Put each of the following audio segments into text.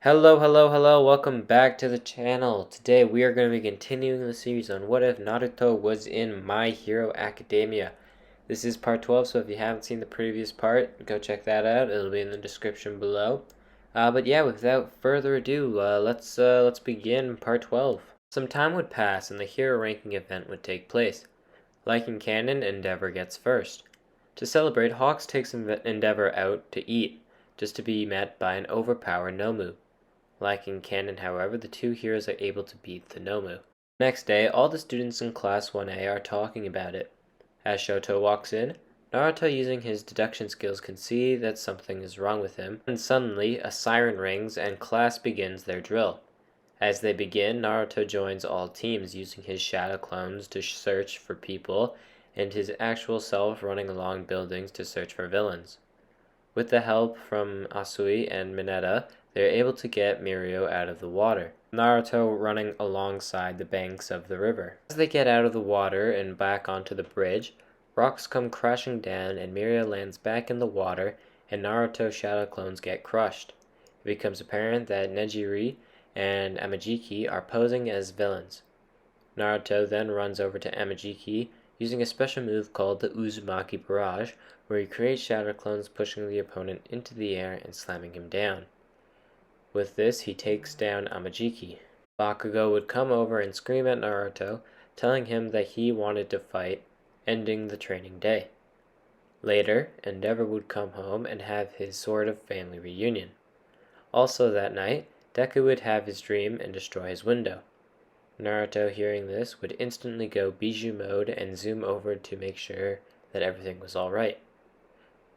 Hello, welcome back to the channel. Today we are going to be continuing the series on what if Naruto was in My Hero Academia. This is part 12, so if you haven't seen the previous part, go check that out. It'll be in the description below. But yeah, without further ado, let's begin part 12. Some time would pass and the hero ranking event would take place. Like in canon, Endeavor gets first. To celebrate, Hawks takes Endeavor out to eat, just to be met by an overpowered Nomu. Like in canon, however, the two heroes are able to beat the Nomu. Next day, all the students in Class 1A are talking about it. As Shoto walks in, Naruto, using his deduction skills, can see that something is wrong with him, and suddenly a siren rings and class begins their drill. As they begin, Naruto joins all teams, using his shadow clones to search for people, and his actual self running along buildings to search for villains. With the help from Asui and Mineta, they are able to get Mirio out of the water, Naruto running alongside the banks of the river. As they get out of the water and back onto the bridge, rocks come crashing down and Mirio lands back in the water and Naruto's shadow clones get crushed. It becomes apparent that Nejiri and Amajiki are posing as villains. Naruto then runs over to Amajiki, using a special move called the Uzumaki Barrage, where he creates shadow clones pushing the opponent into the air and slamming him down. With this, he takes down Amajiki. Bakugo would come over and scream at Naruto, telling him that he wanted to fight, ending the training day. Later, Endeavor would come home and have his sort of family reunion. Also that night, Deku would have his dream and destroy his window. Naruto, hearing this, would instantly go Bijou mode and zoom over to make sure that everything was alright.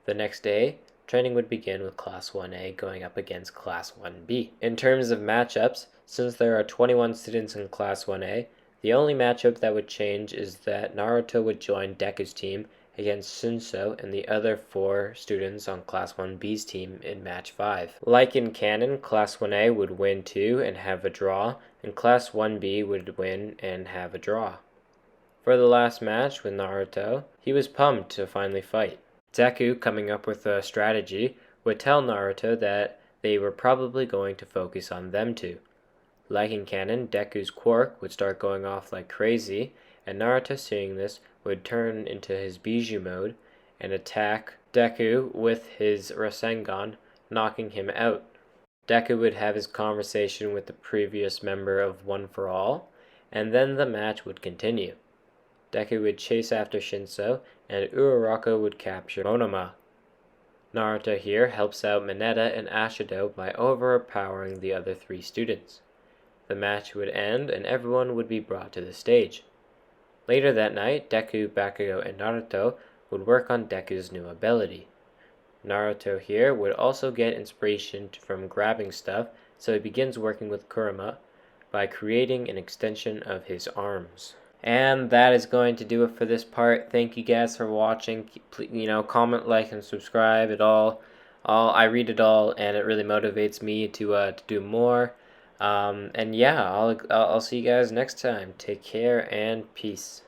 The next day, training would begin with Class 1A going up against Class 1B. In terms of matchups, since there are 21 students in Class 1A, the only matchup that would change is that Naruto would join Deku's team against Sunso and the other 4 students on Class 1B's team in Match 5. Like in canon, Class 1A would win 2 and have a draw, and Class 1B would win and have a draw. For the last match with Naruto, he was pumped to finally fight. Deku, coming up with a strategy, would tell Naruto that they were probably going to focus on them two. Like in canon, Deku's quirk would start going off like crazy, and Naruto, seeing this, would turn into his Bijou mode and attack Deku with his Rasengan, knocking him out. Deku would have his conversation with the previous member of One for All, and then the match would continue. Deku would chase after Shinso, and Uraraka would capture Monoma. Naruto here helps out Mineta and Ashido by overpowering the other 3 students. The match would end and everyone would be brought to the stage. Later that night, Deku, Bakugo, and Naruto would work on Deku's new ability. Naruto here would also get inspiration from grabbing stuff, so he begins working with Kurama by creating an extension of his arms. And that is going to do it for this part. Thank you guys for watching. Please, comment, like, and subscribe. I read it all, and it really motivates me to do more. And yeah, I'll see you guys next time. Take care and peace.